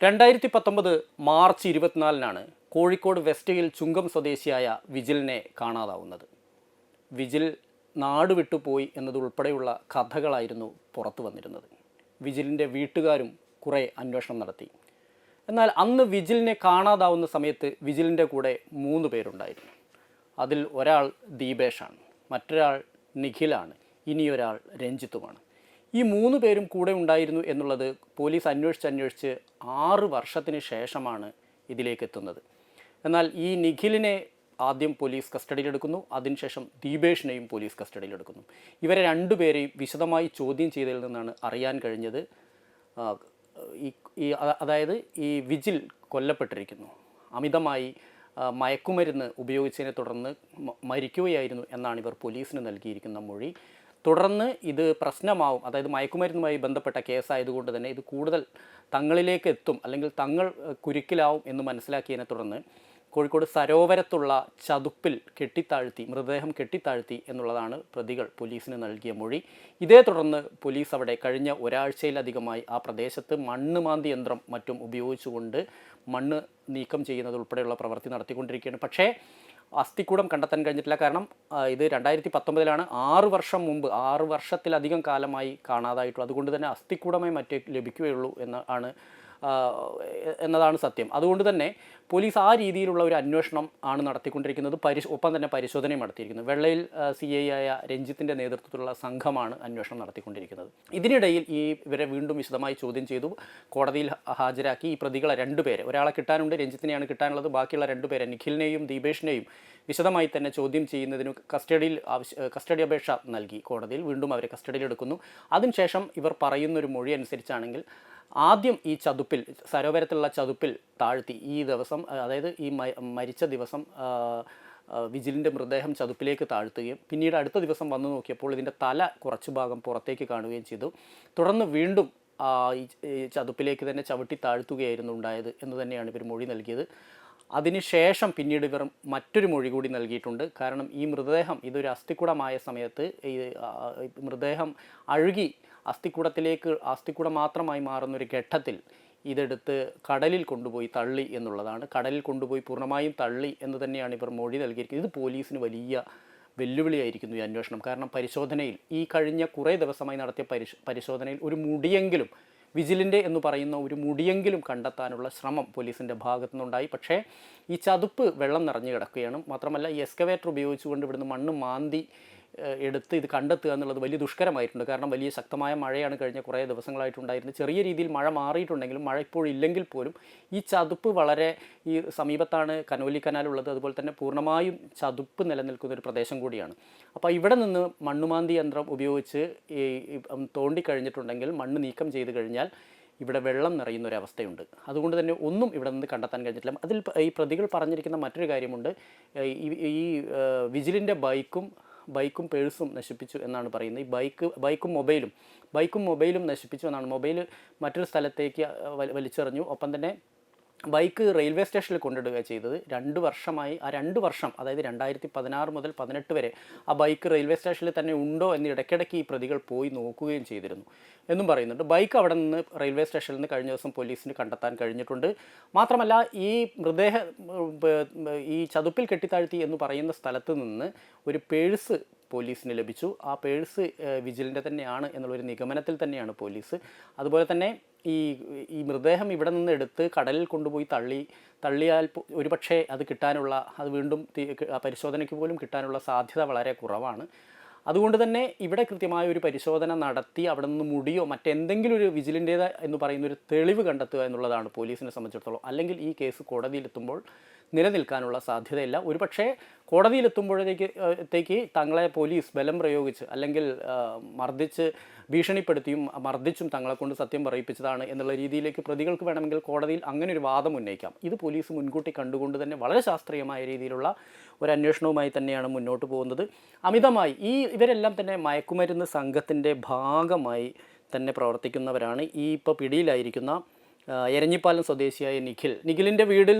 2019 March 24-നാണ് Kozhikode west hill ചുങ്കം സ്വദേശിയായ വിജിലിനെ കാണാതാവുന്നത്. Vigil നാട് വിട്ടുപോയി എന്നതുൾപ്പെടെയുള്ള കഥകളായിരുന്നു പുറത്തു വന്നിരുന്നത്. വിജിലിൻ്റെ വീട്ടുകാരും കുറേ അന്വേഷണം നടത്തി. എന്നാൽ അന്ന് വിജിലിനെ കാണാതാവുന്ന സമയത്ത് വിജിലിൻ്റെ കൂടെ 3 പേരുണ്ടായിരുന്നു. അതിൽ ഒരാൾ ദീപേഷാണ്, മറ്റൊരാൾ നിഖിലാണ്, ഇനിയൊരാൾ രഞ്ജിത്തുമാണ്. ഈ 3 പേരും കൂടെ ഉണ്ടായിരുന്നു എന്നുള്ളത് പോലീസ് അന്വേഷിച്ച് 6 വർഷത്തിന് ശേഷമാണ് ഇതിലേക്ക് എത്തുന്നത്. എന്നാൽ ഈ നിഖിലിനെ ആദ്യം പോലീസ് കസ്റ്റഡിയിലെടുക്കുന്നു, അതിനുശേഷം ദീപേഷിനെയും പോലീസ് കസ്റ്റഡിയിലെടുക്കുന്നു. ഇവരെ 2 പേരെയും വിശദമായി ചോദ്യം ചെയ്തതിൽ നിന്നാണ് അറിയാൻ കഴിഞ്ഞത് അതായത് ഈ വിജിൽ കൊല്ലപ്പെട്ടിരിക്കുന്നു, അമിതമായി മയക്കുമരുന്ന് ഉപയോഗിച്ചതിനെ തുടർന്ന് മരിക്കുകയായിരുന്നു എന്നാണ് ഇവർ പോലീസിന് നൽകിയിരിക്കുന്ന മൊഴി. തുടർന്ന് ഇത് പ്രശ്നമാവും, അതായത് മയക്കുമരുന്നുമായി ബന്ധപ്പെട്ട കേസായതുകൊണ്ട് തന്നെ ഇത് കൂടുതൽ തങ്ങളിലേക്ക് എത്തും, അല്ലെങ്കിൽ തങ്ങൾ കുരുക്കിലാവും എന്ന് മനസ്സിലാക്കിയതിനെ തുടർന്ന് കോഴിക്കോട് സരോവരത്തുള്ള ചതുപ്പിൽ മൃതദേഹം കെട്ടിത്താഴ്ത്തി എന്നുള്ളതാണ് പ്രതികൾ പോലീസിന് നൽകിയ മൊഴി. ഇതേ തുടർന്ന് പോലീസ് അവിടെ കഴിഞ്ഞ ഒരാഴ്ചയിലധികമായി ആ പ്രദേശത്ത് മണ്ണ് മാന്തി യന്ത്രം മറ്റും ഉപയോഗിച്ചുകൊണ്ട് മണ്ണ് നീക്കം ചെയ്യുന്നത് ഉൾപ്പെടെയുള്ള പ്രവൃത്തി നടത്തിക്കൊണ്ടിരിക്കുകയാണ്. പക്ഷേ അസ്ഥിക്കൂടം കണ്ടെത്താൻ കഴിഞ്ഞിട്ടില്ല. കാരണം ഇത് 2019-ലാണ്, 6 വർഷം മുമ്പ്, 6 വർഷത്തിലധികം കാലമായി കാണാതായിട്ടുള്ളൂ. അതുകൊണ്ട് തന്നെ അസ്ഥിക്കൂടമേ മറ്റേ ലഭിക്കുകയുള്ളൂ എന്നതാണ് സത്യം. അതുകൊണ്ട് തന്നെ പോലീസ് ആ രീതിയിലുള്ള ഒരു അന്വേഷണം ആണ് നടത്തിക്കൊണ്ടിരിക്കുന്നത്. ഒപ്പം തന്നെ പരിശോധനയും നടത്തിയിരിക്കുന്നത്. വെള്ളയിൽ CI ആയ രഞ്ജിത്തിൻ്റെ നേതൃത്വത്തിലുള്ള സംഘമാണ് അന്വേഷണം നടത്തിക്കൊണ്ടിരിക്കുന്നത്. ഇതിനിടയിൽ ഇവരെ വീണ്ടും വിശദമായി ചോദ്യം ചെയ്തു, കോടതിയിൽ ഹാജരാക്കി. ഈ പ്രതികളെ 2 പേരെ, ഒരാളെ കിട്ടാനുണ്ട്, രഞ്ജിത്തിനെയാണ് കിട്ടാനുള്ളത്. ബാക്കിയുള്ള 2 പേരെ, നിഖിലിനെയും ദീപേഷിനെയും വിശദമായി തന്നെ ചോദ്യം ചെയ്യുന്നതിന് കസ്റ്റഡി അപേക്ഷ നൽകി കോടതിയിൽ. വീണ്ടും അവരെ കസ്റ്റഡിയിലെടുക്കുന്നു. അതിനുശേഷം ഇവർ പറയുന്നൊരു മൊഴി അനുസരിച്ചാണെങ്കിൽ ആദ്യം ഈ ചതുപ്പിൽ, സരോവരത്തിലുള്ള ചതുപ്പിൽ താഴ്ത്തി ഈ ദിവസം, അതായത് ഈ മരിച്ച ദിവസം വിജിലിൻ്റെ മൃതദേഹം ചതുപ്പിലേക്ക് താഴ്ത്തുകയും പിന്നീട് അടുത്ത ദിവസം വന്നു നോക്കിയപ്പോൾ ഇതിൻ്റെ തല കുറച്ചു ഭാഗം പുറത്തേക്ക് കാണുകയും ചെയ്തു. തുടർന്ന് വീണ്ടും ഈ ചതുപ്പിലേക്ക് തന്നെ ചവിട്ടി താഴ്ത്തുകയായിരുന്നു ഉണ്ടായത് എന്ന് തന്നെയാണ് ഇവർ മൊഴി നൽകിയത്. അതിനുശേഷം പിന്നീട് ഇവർ മറ്റൊരു മൊഴി കൂടി നൽകിയിട്ടുണ്ട്. കാരണം ഈ മൃതദേഹം ഇതൊരു അസ്ഥിക്കൂടമായ സമയത്ത് ഈ മൃതദേഹം അഴുകി അസ്ഥിക്കൂടം മാത്രമായി മാറുന്നൊരു ഘട്ടത്തിൽ ഇതെടുത്ത് കടലിൽ കൊണ്ടുപോയി തള്ളി എന്നുള്ളതാണ്. കടലിൽ കൊണ്ടുപോയി പൂർണ്ണമായും തള്ളി എന്ന് തന്നെയാണ് ഇവർ മൊഴി നൽകിയിരിക്കുന്നത്. ഇത് പോലീസിന് വലിയ വെല്ലുവിളിയായിരിക്കുന്നു ഈ അന്വേഷണം. കാരണം പരിശോധനയിൽ, ഈ കഴിഞ്ഞ കുറേ ദിവസമായി നടത്തിയ പരിശോധനയിൽ ഒരു മുടിയെങ്കിലും, വിജിലിൻ്റെ എന്ന് പറയുന്ന ഒരു മുടിയെങ്കിലും കണ്ടെത്താനുള്ള ശ്രമം പോലീസിൻ്റെ ഭാഗത്തു നിന്നുണ്ടായി. പക്ഷേ ഈ ചതുപ്പ് വെള്ളം നിറഞ്ഞു കിടക്കുകയാണ്. മാത്രമല്ല ഈ എക്സ്കവേറ്റർ ഉപയോഗിച്ചുകൊണ്ട് ഇവിടുന്ന് മണ്ണ് മാന്തി എടുത്ത് ഇത് കണ്ടെത്തുക എന്നുള്ളത് വലിയ ദുഷ്കരമായിട്ടുണ്ട്. കാരണം വലിയ ശക്തമായ മഴയാണ് കഴിഞ്ഞ കുറേ ദിവസങ്ങളായിട്ടുണ്ടായിരുന്നത്. ചെറിയ രീതിയിൽ മഴ മാറിയിട്ടുണ്ടെങ്കിലും മഴ ഇപ്പോഴില്ലെങ്കിൽ പോലും ഈ ചതുപ്പ് വളരെ, ഈ സമീപത്താണ് കനോലി കനാലുള്ളത്, അതുപോലെ തന്നെ പൂർണ്ണമായും ചതുപ്പ് നിലനിൽക്കുന്ന ഒരു പ്രദേശം കൂടിയാണ്. അപ്പോൾ ഇവിടെ നിന്ന് മണ്ണുമാന്തി യന്ത്രം ഉപയോഗിച്ച് തോണ്ടിക്കഴിഞ്ഞിട്ടുണ്ടെങ്കിൽ, മണ്ണ് നീക്കം ചെയ്ത് കഴിഞ്ഞാൽ ഇവിടെ വെള്ളം നിറയുന്നൊരവസ്ഥയുണ്ട്. അതുകൊണ്ട് തന്നെ ഒന്നും ഇവിടെ നിന്ന് കണ്ടെത്താൻ കഴിഞ്ഞിട്ടില്ല. അതിൽ ഈ പ്രതികൾ പറഞ്ഞിരിക്കുന്ന മറ്റൊരു കാര്യമുണ്ട്. ഈ വിജിലിൻ്റെ ബൈക്കും പേഴ്സും നശിപ്പിച്ചു എന്നാണ് പറയുന്നത്. ഈ ബൈക്കും മൊബൈലും നശിപ്പിച്ചു എന്നാണ്. മൊബൈൽ മറ്റൊരു സ്ഥലത്തേക്ക് വലിച്ചെറിഞ്ഞു. ഒപ്പം തന്നെ ബൈക്ക് റെയിൽവേ സ്റ്റേഷനിൽ കൊണ്ടിടുക ചെയ്തത്. 2 വർഷമായി, ആ 2 വർഷം, അതായത് 2016 മുതൽ 18 വരെ ആ ബൈക്ക് റെയിൽവേ സ്റ്റേഷനിൽ തന്നെ ഉണ്ടോ എന്ന് ഇടയ്ക്കിടയ്ക്ക് ഈ പ്രതികൾ പോയി നോക്കുകയും ചെയ്തിരുന്നു എന്നും പറയുന്നുണ്ട്. ബൈക്ക് അവിടെ നിന്ന് റെയിൽവേ സ്റ്റേഷനിൽ നിന്ന് കഴിഞ്ഞ ദിവസം പോലീസിന് കണ്ടെത്താൻ കഴിഞ്ഞിട്ടുണ്ട്. മാത്രമല്ല ഈ ചതുപ്പിൽ കെട്ടിത്താഴ്ത്തി എന്ന് പറയുന്ന സ്ഥലത്ത് നിന്ന് ഒരു പേഴ്സ് പോലീസിന് ലഭിച്ചു. ആ പേഴ്സ് വിജിലിൻ്റെ തന്നെയാണ് എന്നുള്ളൊരു നിഗമനത്തിൽ തന്നെയാണ് പോലീസ്. അതുപോലെ തന്നെ ഈ മൃതദേഹം ഇവിടെ നിന്ന് എടുത്ത് കടലിൽ കൊണ്ടുപോയി തള്ളിയാൽ ഒരുപക്ഷെ അത് വീണ്ടും പരിശോധനയ്ക്ക് പോലും കിട്ടാനുള്ള സാധ്യത വളരെ കുറവാണ്. അതുകൊണ്ട് തന്നെ ഇവിടെ കൃത്യമായ ഒരു പരിശോധന നടത്തി അവിടെ നിന്ന് മുടിയോ മറ്റെന്തെങ്കിലും ഒരു വിജിലിൻ്റേത് എന്ന് പറയുന്ന ഒരു തെളിവ് കണ്ടെത്തുക എന്നുള്ളതാണ് പോലീസിനെ സംബന്ധിച്ചിടത്തോളം. അല്ലെങ്കിൽ ഈ കേസ് കോടതിയിലെത്തുമ്പോൾ നിലനിൽക്കാനുള്ള സാധ്യതയില്ല. ഒരുപക്ഷെ കോടതിയിലെത്തുമ്പോഴത്തേക്ക് തങ്ങളെ പോലീസ് ബലം പ്രയോഗിച്ച്, അല്ലെങ്കിൽ മർദ്ദിച്ചും തങ്ങളെ കൊണ്ട് സത്യം പറയിപ്പിച്ചതാണ് എന്നുള്ള രീതിയിലേക്ക് പ്രതികൾക്ക് വേണമെങ്കിൽ കോടതിയിൽ അങ്ങനെ ഒരു വാദം ഉന്നയിക്കാം. ഇത് പോലീസ് മുൻകൂട്ടി കണ്ടുകൊണ്ട് തന്നെ വളരെ ശാസ്ത്രീയമായ രീതിയിലുള്ള ഒരു അന്വേഷണവുമായി തന്നെയാണ് മുന്നോട്ട് പോകുന്നത്. അമിതമായി ഇവരെല്ലാം തന്നെ മയക്കുമരുന്ന് സംഘത്തിൻ്റെ ഭാഗമായി തന്നെ പ്രവർത്തിക്കുന്നവരാണ്. ഇപ്പോൾ പിടിയിലായിരിക്കുന്ന എരഞ്ഞിപ്പാലം സ്വദേശിയായ നിഖിലിൻ്റെ വീട്ടിൽ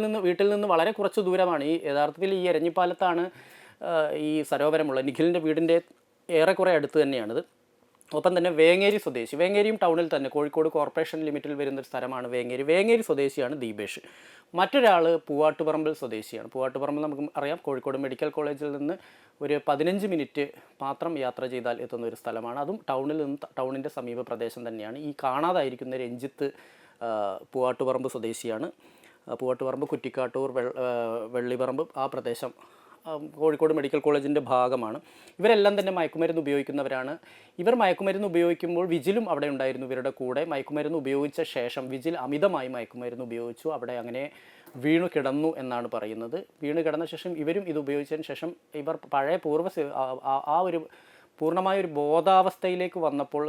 നിന്ന് വളരെ കുറച്ച് ദൂരമാണ്. യഥാർത്ഥത്തിൽ ഈ എരഞ്ഞിപ്പാലത്താണ് ഈ സരോവരമുള്ള. നിഖിലിൻ്റെ വീടിൻ്റെ ഏറെക്കുറെ അടുത്ത് തന്നെയാണിത്. ഒപ്പം തന്നെ വേങ്ങേരി സ്വദേശി, വേങ്ങേരിയും ടൗണിൽ തന്നെ കോഴിക്കോട് കോർപ്പറേഷൻ ലിമിറ്റിൽ വരുന്നൊരു സ്ഥലമാണ് വേങ്ങേരി. വേങ്ങേരി സ്വദേശിയാണ് ദീപേഷ്. മറ്റൊരാൾ പൂവാട്ടുപറമ്പിൽ സ്വദേശിയാണ്. പൂവാട്ടുപറമ്പിൽ നമുക്ക് അറിയാം, കോഴിക്കോട് മെഡിക്കൽ കോളേജിൽ നിന്ന് ഒരു 15 മിനിറ്റ് മാത്രം യാത്ര ചെയ്താൽ എത്തുന്ന ഒരു സ്ഥലമാണ്. അതും ടൗണിൽ നിന്ന് ടൗണിൻ്റെ സമീപ പ്രദേശം തന്നെയാണ്. ഈ കാണാതായിരിക്കുന്ന രഞ്ജിത്ത് പൂവാട്ടുപറമ്പ് സ്വദേശിയാണ്. പൂവാട്ടുപറമ്പ്, കുറ്റിക്കാട്ടൂർ, വെള്ളിപ്പറമ്പ് ആ പ്രദേശം കോഴിക്കോട് മെഡിക്കൽ കോളേജിൻ്റെ ഭാഗമാണ്. ഇവരെല്ലാം തന്നെ മയക്കുമരുന്ന് ഉപയോഗിക്കുന്നവരാണ്. ഇവർ മയക്കുമരുന്ന് ഉപയോഗിക്കുമ്പോൾ വിജിലും അവിടെ ഉണ്ടായിരുന്നു ഇവരുടെ കൂടെ. മയക്കുമരുന്ന് ഉപയോഗിച്ച ശേഷം വിജിൽ അമിതമായി മയക്കുമരുന്ന് ഉപയോഗിച്ചു. അവിടെ അങ്ങനെ വീണു കിടന്നു എന്നാണ് പറയുന്നത്. വീണു കിടന്ന ശേഷം ഇവരും ഇത് ഉപയോഗിച്ചതിന് ശേഷം ഇവർ പഴയ ആ ഒരു പൂർണ്ണമായൊരു ബോധാവസ്ഥയിലേക്ക് വന്നപ്പോൾ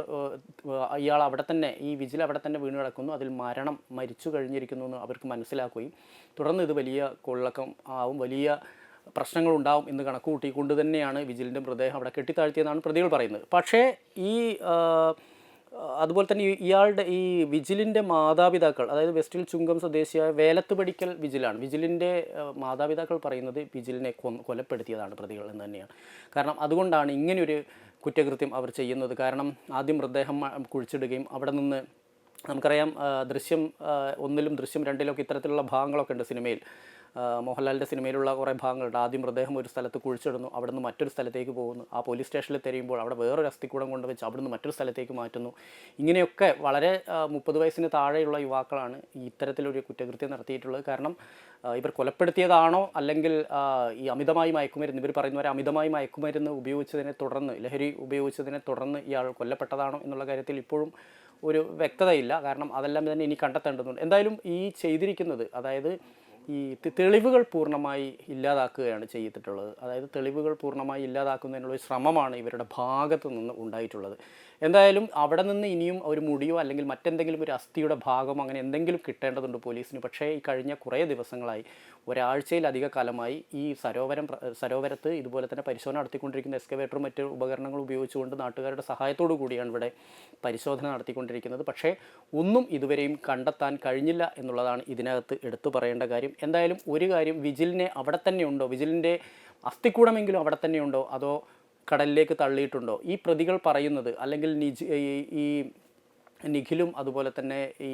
ഇയാൾ അവിടെ തന്നെ, ഈ വിജിൽ അവിടെ തന്നെ വീണ് കിടക്കുന്നു, അതിൽ മരിച്ചു കഴിഞ്ഞിരിക്കുന്നു എന്ന് അവർക്ക് മനസ്സിലാക്കുകയും തുടർന്ന് ഇത് വലിയ കൊള്ളക്കം ആവും, വലിയ പ്രശ്നങ്ങളുണ്ടാവും എന്ന് കണക്കുകൂട്ടിക്കൊണ്ട് തന്നെയാണ് വിജിലിൻ്റെ മൃതദേഹം അവിടെ കെട്ടിത്താഴ്ത്തിയെന്നാണ് പ്രതികൾ പറയുന്നത്. പക്ഷേ അതുപോലെ തന്നെ ഇയാളുടെ ഈ വിജിലിൻ്റെ മാതാപിതാക്കൾ, അതായത് വെസ്റ്റിൽ ചുങ്കം സ്വദേശിയായ വേലത്തുപടിക്കൽ വിജിലാണ്. വിജിലിൻ്റെ മാതാപിതാക്കൾ പറയുന്നത് വിജിലിനെ കൊലപ്പെടുത്തിയതാണ് പ്രതികൾ എന്ന് തന്നെയാണ്. കാരണം അതുകൊണ്ടാണ് ഇങ്ങനെയൊരു കുറ്റകൃത്യം അവർ ചെയ്യുന്നത്. കാരണം ആദ്യം മൃതദേഹം കുഴിച്ചിടുകയും അവിടെ നിന്ന് നമുക്കറിയാം ദൃശ്യം 1-ലും ദൃശ്യം 2-ലൊക്കെ ഇത്തരത്തിലുള്ള ഭാഗങ്ങളൊക്കെ ഉണ്ട് സിനിമയിൽ. മോഹൻലാലിൻ്റെ സിനിമയിലുള്ള കുറേ ഭാഗങ്ങളുണ്ട്. ആദ്യം മൃതദേഹം ഒരു സ്ഥലത്ത് കുഴിച്ചിടുന്നു, അവിടെ നിന്ന് മറ്റൊരു സ്ഥലത്തേക്ക് പോകുന്നു, ആ പോലീസ് സ്റ്റേഷനിൽ തിരയുമ്പോൾ അവിടെ വേറൊരു അസ്ഥിക്കൂടം കൊണ്ടുവച്ച് അവിടെ നിന്ന് മറ്റൊരു സ്ഥലത്തേക്ക് മാറ്റുന്നു. ഇങ്ങനെയൊക്കെ വളരെ 30 വയസ്സിന് താഴെയുള്ള യുവാക്കളാണ് ഇത്തരത്തിലൊരു കുറ്റകൃത്യം നടത്തിയിട്ടുള്ളത്. കാരണം ഇവർ കൊലപ്പെടുത്തിയതാണോ അല്ലെങ്കിൽ ഈ അമിതമായി മയക്കുമരുന്ന്, ഇവർ പറയുന്നവരെ അമിതമായി മയക്കുമരുന്ന് ഉപയോഗിച്ചതിനെ തുടർന്ന്, ലഹരി ഉപയോഗിച്ചതിനെ തുടർന്ന് ഇയാൾ കൊല്ലപ്പെട്ടതാണോ എന്നുള്ള കാര്യത്തിൽ ഇപ്പോഴും ഒരു വ്യക്തതയില്ല. കാരണം അതെല്ലാം തന്നെ ഇനി കണ്ടെത്തേണ്ടതുണ്ട്. എന്തായാലും ഈ ചെയ്തിരിക്കുന്നത്, അതായത് ഈ തെളിവുകൾ പൂർണ്ണമായി ഇല്ലാതാക്കുകയാണ് ചെയ്തിട്ടുള്ളത്. അതായത് തെളിവുകൾ പൂർണ്ണമായി ഇല്ലാതാക്കുന്നതിനുള്ളൊരു ശ്രമമാണ് ഇവരുടെ ഭാഗത്തു നിന്ന് ഉണ്ടായിട്ടുള്ളത്. എന്തായാലും അവിടെ നിന്ന് ഇനിയും ഒരു മുടിയോ അല്ലെങ്കിൽ മറ്റെന്തെങ്കിലും ഒരു അസ്ഥിയുടെ ഭാഗമോ അങ്ങനെ എന്തെങ്കിലും കിട്ടേണ്ടതുണ്ട് പോലീസിന്. പക്ഷേ ഈ കഴിഞ്ഞ കുറേ ദിവസങ്ങളായി, ഒരാഴ്ചയിലധിക കാലമായി ഈ സരോവരത്ത് ഇതുപോലെ തന്നെ പരിശോധന നടത്തിക്കൊണ്ടിരിക്കുന്ന എക്സ്കവേറ്ററും മറ്റ് ഉപകരണങ്ങൾ ഉപയോഗിച്ചുകൊണ്ട് നാട്ടുകാരുടെ സഹായത്തോടു കൂടിയാണ് ഇവിടെ പരിശോധന നടത്തിക്കൊണ്ടിരിക്കുന്നത്. പക്ഷേ ഒന്നും ഇതുവരെയും കണ്ടെത്താൻ കഴിഞ്ഞില്ല എന്നുള്ളതാണ് ഇതിനകത്ത് എടുത്തു പറയേണ്ട കാര്യം. എന്തായാലും ഒരു കാര്യം, വിജിലിനെ അവിടെ തന്നെ ഉണ്ടോ, വിജിലിൻ്റെ അസ്ഥിക്കൂടമെങ്കിലും അവിടെ തന്നെ ഉണ്ടോ, അതോ കടലിലേക്ക് തള്ളിയിട്ടുണ്ടോ? ഈ പ്രതികൾ പറയുന്നത്, അല്ലെങ്കിൽ ഈ നിഖിലും അതുപോലെ തന്നെ ഈ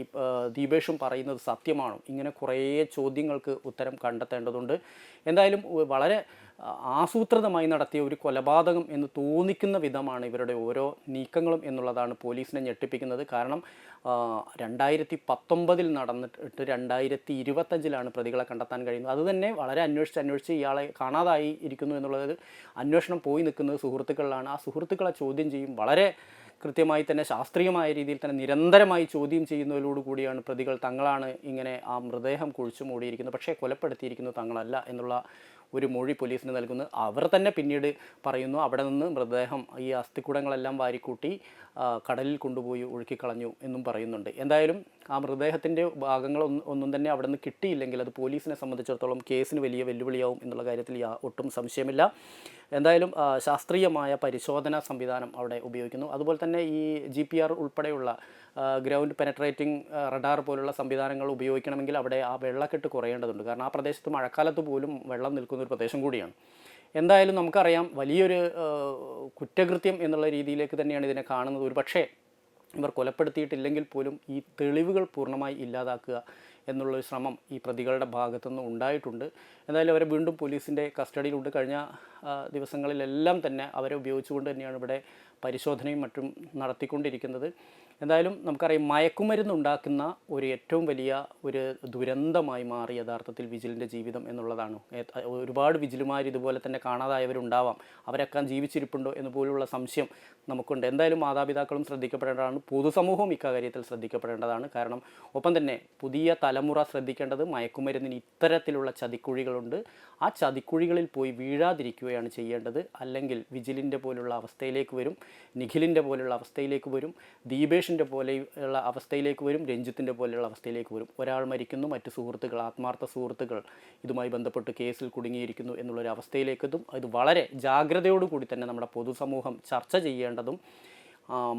ദീപേഷും പറയുന്നത് സത്യമാണോ? ഇങ്ങനെ കുറേ ചോദ്യങ്ങൾക്ക് ഉത്തരം കണ്ടെത്തേണ്ടതുണ്ട്. എന്തായാലും വളരെ ആസൂത്രിതമായി നടത്തിയ ഒരു കൊലപാതകം എന്ന് തോന്നിക്കുന്ന വിധമാണ് ഇവരുടെ ഓരോ നീക്കങ്ങളും എന്നുള്ളതാണ് പോലീസിനെ ഞെട്ടിപ്പിക്കുന്നത്. കാരണം 2019 നടന്നിട്ട് 2025 പ്രതികളെ കണ്ടെത്താൻ കഴിയുന്നത്. അതുതന്നെ വളരെ അന്വേഷിച്ച് ഇയാളെ കാണാതായി ഇരിക്കുന്നു എന്നുള്ളത് അന്വേഷണം പോയി നിൽക്കുന്നത് സുഹൃത്തുക്കളിലാണ്. ആ സുഹൃത്തുക്കളെ ചോദ്യം ചെയ്യും, വളരെ കൃത്യമായി തന്നെ ശാസ്ത്രീയമായ രീതിയിൽ തന്നെ നിരന്തരമായി ചോദ്യം ചെയ്യുന്നതിലോട് കൂടിയാണ് പ്രതികൾ തങ്ങളാണ് ഇങ്ങനെ ആ മൃതദേഹം കുഴിച്ചു മൂടിയിരിക്കുന്നത്, പക്ഷേ കൊലപ്പെടുത്തിയിരിക്കുന്നത് തങ്ങളല്ല എന്നുള്ള ഒരു മൊഴി പോലീസിന് നൽകുന്നു. അവർ തന്നെ പിന്നീട് പറയുന്നു അവിടെ നിന്ന് മൃതദേഹം ഈ അസ്ഥിക്കൂടങ്ങളെല്ലാം വാരിക്കൂട്ടി കടലിൽ കൊണ്ടുപോയി ഒഴുക്കിക്കളഞ്ഞു എന്നും പറയുന്നുണ്ട്. എന്തായാലും ആ മൃതദേഹത്തിൻ്റെ ഭാഗങ്ങളൊന്നും തന്നെ അവിടെ നിന്ന് കിട്ടിയില്ലെങ്കിൽ അത് പോലീസിനെ സംബന്ധിച്ചിടത്തോളം കേസിന് വലിയ വെല്ലുവിളിയാവും എന്നുള്ള കാര്യത്തിൽ ഒട്ടും സംശയമില്ല. എന്തായാലും ശാസ്ത്രീയമായ പരിശോധനാ സംവിധാനം അവിടെ ഉപയോഗിക്കുന്നു. അതുപോലെ തന്നെ ഈ GPR ഉൾപ്പെടെയുള്ള ഗ്രൗണ്ട് പെനട്രേറ്റിംഗ് റഡാർ പോലുള്ള സംവിധാനങ്ങൾ ഉപയോഗിക്കണമെങ്കിൽ അവിടെ ആ വെള്ളക്കെട്ട് കുറയേണ്ടതുണ്ട്. കാരണം ആ പ്രദേശത്ത് മഴക്കാലത്ത് പോലും വെള്ളം നിൽക്കുന്ന ഒരു പ്രദേശം കൂടിയാണ്. എന്തായാലും നമുക്കറിയാം, വലിയൊരു കുറ്റകൃത്യം എന്നുള്ള രീതിയിലേക്ക് തന്നെയാണ് ഇതിനെ കാണുന്നത്. ഒരു പക്ഷേ ഇവർ കൊലപ്പെടുത്തിയിട്ടില്ലെങ്കിൽ പോലും ഈ തെളിവുകൾ പൂർണ്ണമായി ഇല്ലാതാക്കുക എന്നുള്ളൊരു ശ്രമം ഈ പ്രതികളുടെ ഭാഗത്തുനിന്ന് ഉണ്ടായിട്ടുണ്ട്. എന്തായാലും അവരെ വീണ്ടും പോലീസിൻ്റെ കസ്റ്റഡിയിലുണ്ട്. കഴിഞ്ഞ ദിവസങ്ങളിലെല്ലാം തന്നെ അവരെ ഉപയോഗിച്ചുകൊണ്ട് തന്നെയാണ് ഇവിടെ പരിശോധനയും മറ്റും നടത്തിക്കൊണ്ടിരിക്കുന്നത്. എന്തായാലും നമുക്കറിയാം, മയക്കുമരുന്ന് ഉണ്ടാക്കുന്ന ഒരു ഏറ്റവും വലിയ ഒരു ദുരന്തമായി മാറി യഥാർത്ഥത്തിൽ വിജിലിൻ്റെ ജീവിതം എന്നുള്ളതാണ്. ഒരുപാട് വിജിലുമാർ ഇതുപോലെ തന്നെ കാണാതായവരുണ്ടാവാം, അവരൊക്കെ ജീവിച്ചിരിപ്പുണ്ടോ എന്ന് പോലുള്ള സംശയം നമുക്കുണ്ട്. എന്തായാലും മാതാപിതാക്കളും ശ്രദ്ധിക്കപ്പെടേണ്ടതാണ്, പൊതുസമൂഹവും ഇക്കാര്യത്തിൽ ശ്രദ്ധിക്കപ്പെടേണ്ടതാണ്. കാരണം ഒപ്പം തന്നെ പുതിയ തലമുറ ശ്രദ്ധിക്കേണ്ടത്, മയക്കുമരുന്നിന് ഇത്തരത്തിലുള്ള ചതിക്കുഴികളുണ്ട്, ആ ചതിക്കുഴികളിൽ പോയി വീഴാതിരിക്കുകയാണ് ചെയ്യേണ്ടത്. അല്ലെങ്കിൽ വിജിലിൻ്റെ പോലുള്ള അവസ്ഥയിലേക്ക് വരും, നിഖിലിൻ്റെ പോലുള്ള അവസ്ഥയിലേക്ക് വരും, ദീപേഷിൻ്റെ പോലെയുള്ള അവസ്ഥയിലേക്ക് വരും, രഞ്ജിത്തിൻ്റെ പോലെയുള്ള അവസ്ഥയിലേക്ക് വരും. ഒരാൾ മരിക്കുന്നു, മറ്റ് സുഹൃത്തുക്കൾ, ആത്മാർത്ഥ സുഹൃത്തുക്കൾ ഇതുമായി ബന്ധപ്പെട്ട് കേസിൽ കുടുങ്ങിയിരിക്കുന്നു എന്നുള്ളൊരു അവസ്ഥയിലേക്കെത്തും. ഇത് വളരെ ജാഗ്രതയോടുകൂടി തന്നെ നമ്മുടെ പൊതുസമൂഹം ചർച്ച ചെയ്യേണ്ടതും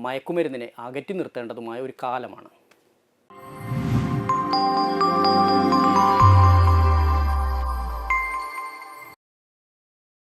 മയക്കുമരുന്നിനെ അകറ്റി നിർത്തേണ്ടതുമായ ഒരു കാലമാണ്.